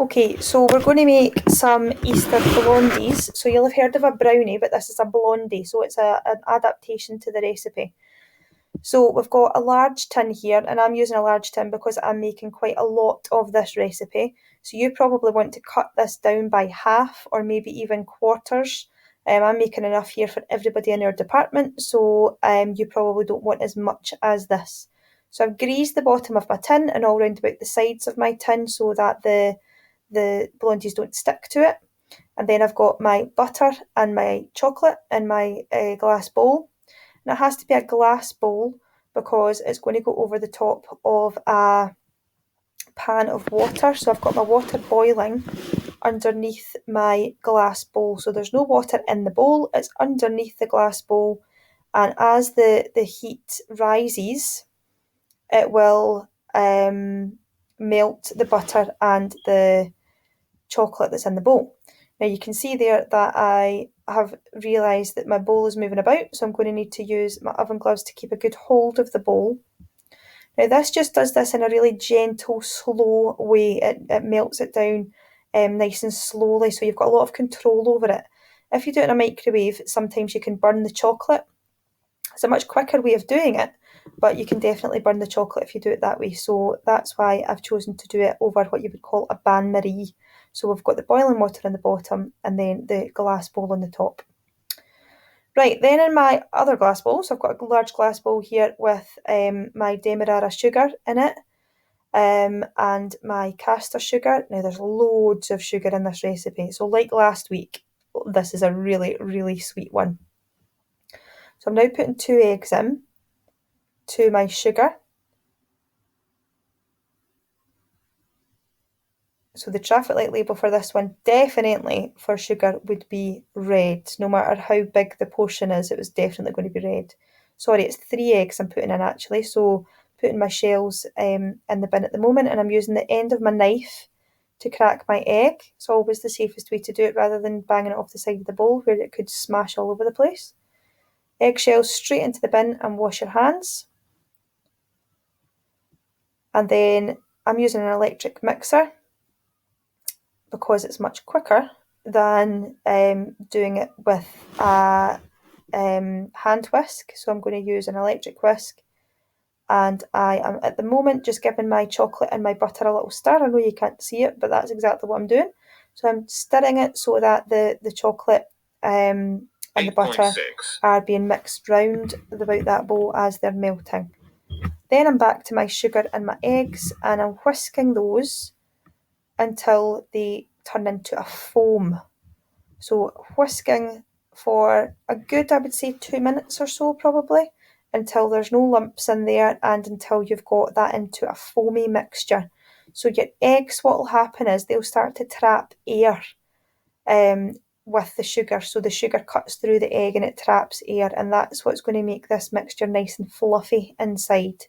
Okay, so we're going to make some Easter blondies. So you'll have heard of a brownie, but this is a blondie, so it's an adaptation to the recipe. So we've got a large tin here, and I'm using a large tin because I'm making quite a lot of this recipe. So you probably want to cut this down by half or maybe even quarters. I'm making enough here for everybody in our department, so you probably don't want as much as this. So I've greased the bottom of my tin and all round about the sides of my tin so that the blondies don't stick to it. And then I've got my butter and my chocolate in my glass bowl. And it has to be a glass bowl because it's going to go over the top of a pan of water. So I've got my water boiling underneath my glass bowl. So there's no water in the bowl, it's underneath the glass bowl. And as the heat rises, it will melt the butter and the chocolate that's in the bowl. Now you can see there that I have realised that my bowl is moving about, so I'm going to need to use my oven gloves to keep a good hold of the bowl. Now this just does this in a really gentle, slow way. It melts it down nice and slowly, so you've got a lot of control over it. If you do it in a microwave, sometimes you can burn the chocolate. It's a much quicker way of doing it, but you can definitely burn the chocolate if you do it that way. So that's why I've chosen to do it over what you would call a bain-marie. So we've got the boiling water in the bottom and then the glass bowl on the top. Right, then in my other glass bowl, so I've got a large glass bowl here with my demerara sugar in it and my caster sugar. Now there's loads of sugar in this recipe, so like last week, this is a really, really sweet one. So I'm now putting 2 eggs in to my sugar. So the traffic light label for this one, definitely for sugar, would be red. No matter how big the portion is, it was definitely going to be red. Sorry, it's 3 eggs I'm putting in actually. So putting my shells in the bin at the moment, and I'm using the end of my knife to crack my egg. It's always the safest way to do it rather than banging it off the side of the bowl where it could smash all over the place. Eggshells straight into the bin and wash your hands. And then I'm using an electric mixer because it's much quicker than doing it with a hand whisk. So I'm going to use an electric whisk, and I am at the moment just giving my chocolate and my butter a little stir. I know you can't see it, but that's exactly what I'm doing. So I'm stirring it so that the chocolate and the butter are being mixed round about that bowl as they're melting. Then I'm back to my sugar and my eggs, and I'm whisking those until they turn into a foam. So whisking for a good, I would say 2 minutes or so probably, until there's no lumps in there and until you've got that into a foamy mixture. So your eggs, what will happen is they'll start to trap air with the sugar. So the sugar cuts through the egg and it traps air, and that's what's going to make this mixture nice and fluffy inside.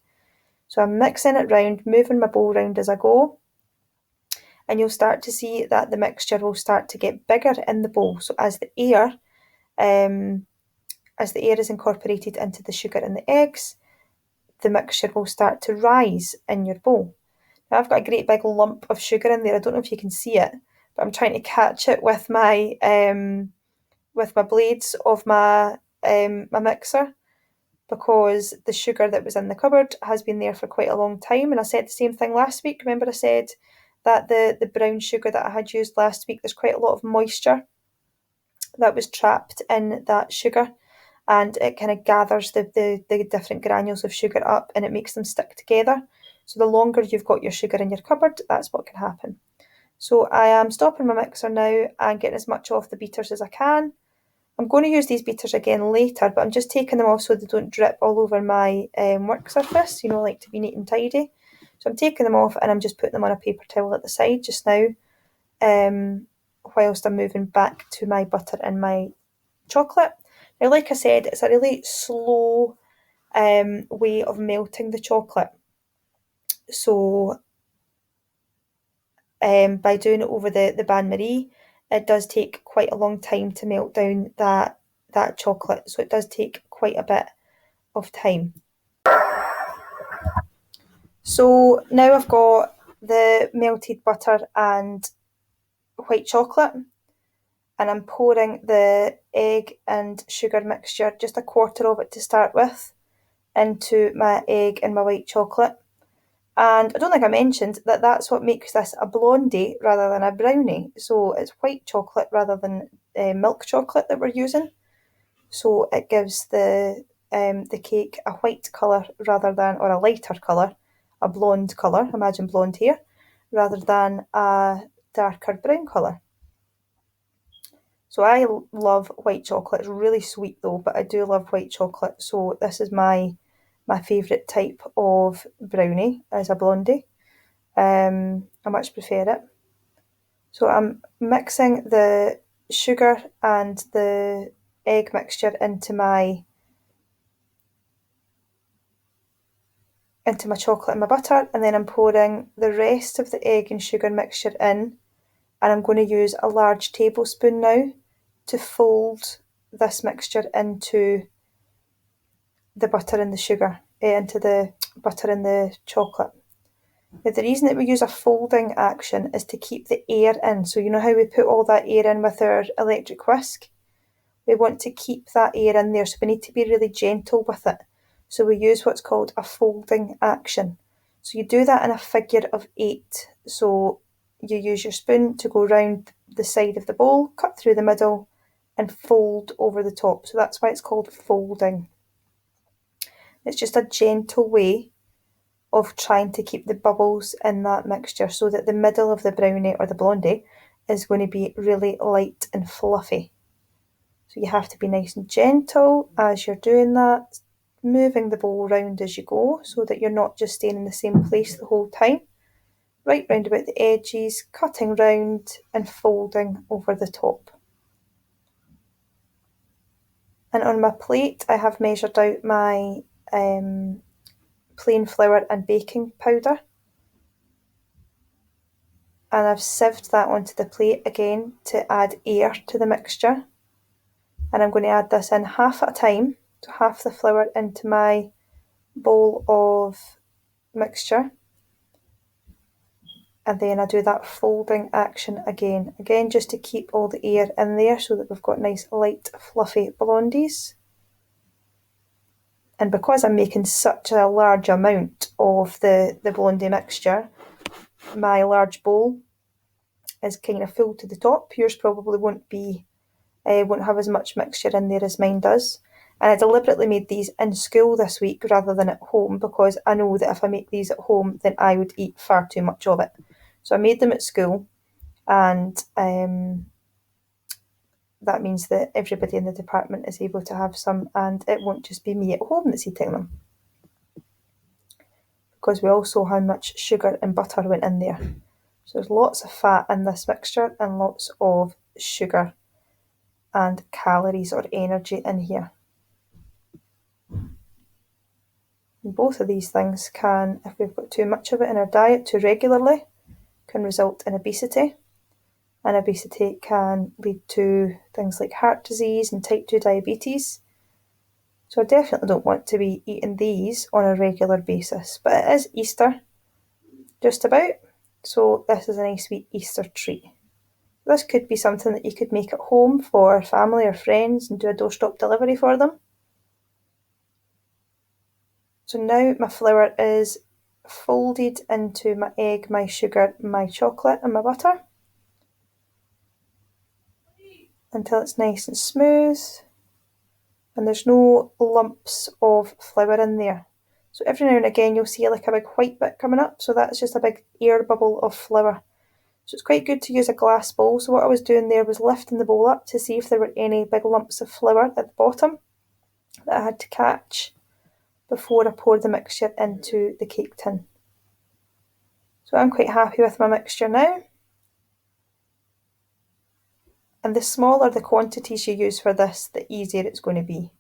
So I'm mixing it round, moving my bowl round as I go, and you'll start to see that the mixture will start to get bigger in the bowl. So as the air is incorporated into the sugar and the eggs, the mixture will start to rise in your bowl. Now I've got a great big lump of sugar in there. I don't know if you can see it, but I'm trying to catch it with my blades of my mixer, because the sugar that was in the cupboard has been there for quite a long time. And I said the same thing last week. Remember I said that the brown sugar that I had used last week, there's quite a lot of moisture that was trapped in that sugar, and it kind of gathers the different granules of sugar up and it makes them stick together. So the longer you've got your sugar in your cupboard, that's what can happen. So I am stopping my mixer now and getting as much off the beaters as I can. I'm going to use these beaters again later, but I'm just taking them off so they don't drip all over my work surface. You know, I like to be neat and tidy. So I'm taking them off and I'm just putting them on a paper towel at the side just now, whilst I'm moving back to my butter and my chocolate. Now, like I said, it's a really slow way of melting the chocolate. So by doing it over the bain-marie, it does take quite a long time to melt down that chocolate. So it does take quite a bit of time. So now I've got the melted butter and white chocolate, and I'm pouring the egg and sugar mixture, just a quarter of it to start with, into my egg and my white chocolate. And I don't think I mentioned that that's what makes this a blondie rather than a brownie. So it's white chocolate rather than milk chocolate that we're using. So it gives the cake a white colour rather than, or a lighter colour, a blonde colour, imagine blonde hair, rather than a darker brown colour. So I love white chocolate. It's really sweet though, but I do love white chocolate. So this is my favourite type of brownie as a blondie. I much prefer it. So I'm mixing the sugar and the egg mixture into my chocolate and my butter, and then I'm pouring the rest of the egg and sugar mixture in, and I'm going to use a large tablespoon now to fold this mixture into the butter and the sugar, into the butter and the chocolate. Now, the reason that we use a folding action is to keep the air in. So you know how we put all that air in with our electric whisk? We want to keep that air in there, so we need to be really gentle with it. So we use what's called a folding action. So you do that in a figure of 8. So you use your spoon to go round the side of the bowl, cut through the middle, and fold over the top. So that's why it's called folding. It's just a gentle way of trying to keep the bubbles in that mixture so that the middle of the brownie or the blondie is going to be really light and fluffy. So you have to be nice and gentle as you're doing that, moving the bowl round as you go so that you're not just staying in the same place the whole time. Right round about the edges, cutting round and folding over the top. And on my plate I have measured out my plain flour and baking powder, and I've sieved that onto the plate again to add air to the mixture. And I'm going to add this in half at a time, so half the flour into my bowl of mixture, and then I do that folding action again just to keep all the air in there so that we've got nice light fluffy blondies. And because I'm making such a large amount of the blondie mixture, my large bowl is kind of full to the top. Yours probably won't have as much mixture in there as mine does. And I deliberately made these in school this week rather than at home, because I know that if I make these at home then I would eat far too much of it. So I made them at school, and that means that everybody in the department is able to have some, and it won't just be me at home that's eating them, because we all saw how much sugar and butter went in there. So there's lots of fat in this mixture and lots of sugar and calories or energy in here. And both of these things can, if we've got too much of it in our diet too regularly, can result in obesity. And obesity can lead to things like heart disease and type 2 diabetes. So I definitely don't want to be eating these on a regular basis. But it is Easter, just about, so this is a nice wee Easter treat. This could be something that you could make at home for family or friends and do a doorstop delivery for them. So now my flour is folded into my egg, my sugar, my chocolate and my butter until it's nice and smooth and there's no lumps of flour in there. So every now and again you'll see like a big white bit coming up, so that's just a big air bubble of flour. So it's quite good to use a glass bowl. So what I was doing there was lifting the bowl up to see if there were any big lumps of flour at the bottom that I had to catch before I poured the mixture into the cake tin. So I'm quite happy with my mixture now. And the smaller the quantities you use for this, the easier it's going to be.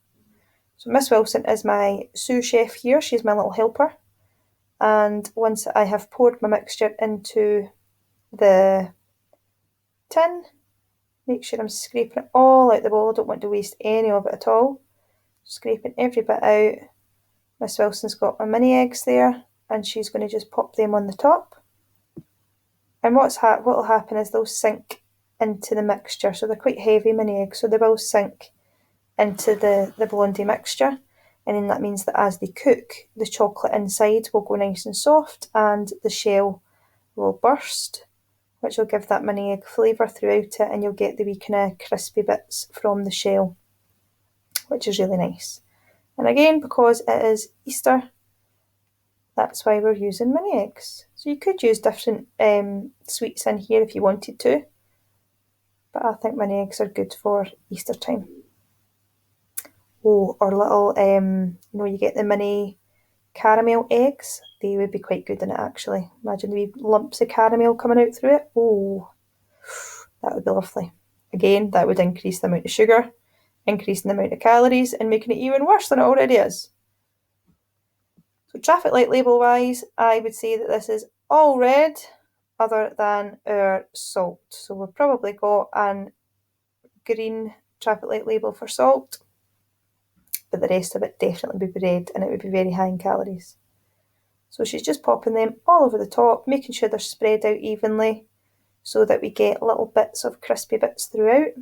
So Miss Wilson is my sous chef here, she's my little helper. And once I have poured my mixture into the tin, make sure I'm scraping it all out the bowl. I don't want to waste any of it at all. Scraping every bit out. Miss Wilson's got my mini eggs there, and she's going to just pop them on the top. And what'll happen is they'll sink into the mixture. So they're quite heavy mini eggs, so they will sink into the blondie mixture. And then that means that as they cook, the chocolate inside will go nice and soft and the shell will burst, which will give that mini egg flavour throughout it, and you'll get the wee kind of crispy bits from the shell, which is really nice. And again, because it is Easter, that's why we're using mini eggs. So you could use different sweets in here if you wanted to, but I think mini eggs are good for Easter time. Oh, or little, you get the mini caramel eggs. They would be quite good in it, actually. Imagine the wee lumps of caramel coming out through it. Oh, that would be lovely. Again, that would increase the amount of sugar, increasing the amount of calories, and making it even worse than it already is. So traffic light label wise, I would say that this is all red other than our salt. So we've probably got a green traffic light label for salt, but the rest of it definitely would be red, and it would be very high in calories. So she's just popping them all over the top, making sure they're spread out evenly so that we get little bits of crispy bits throughout.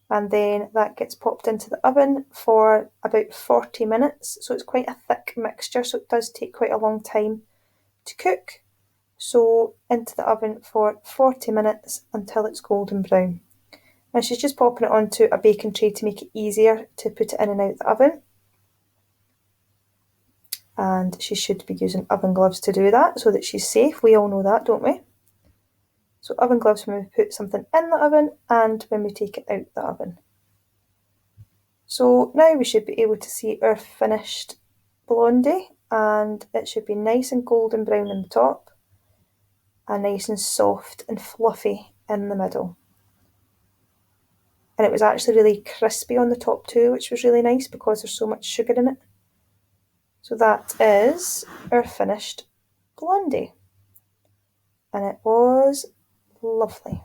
And then that gets popped into the oven for about 40 minutes. So it's quite a thick mixture, so it does take quite a long time to cook. So into the oven for 40 minutes until it's golden brown. And she's just popping it onto a baking tray to make it easier to put it in and out the oven. And she should be using oven gloves to do that so that she's safe. We all know that, don't we? So oven gloves when we put something in the oven and when we take it out the oven. So now we should be able to see our finished blondie, and it should be nice and golden brown in the top and nice and soft and fluffy in the middle. And it was actually really crispy on the top too, which was really nice because there's so much sugar in it. So that is our finished blondie. And it was lovely.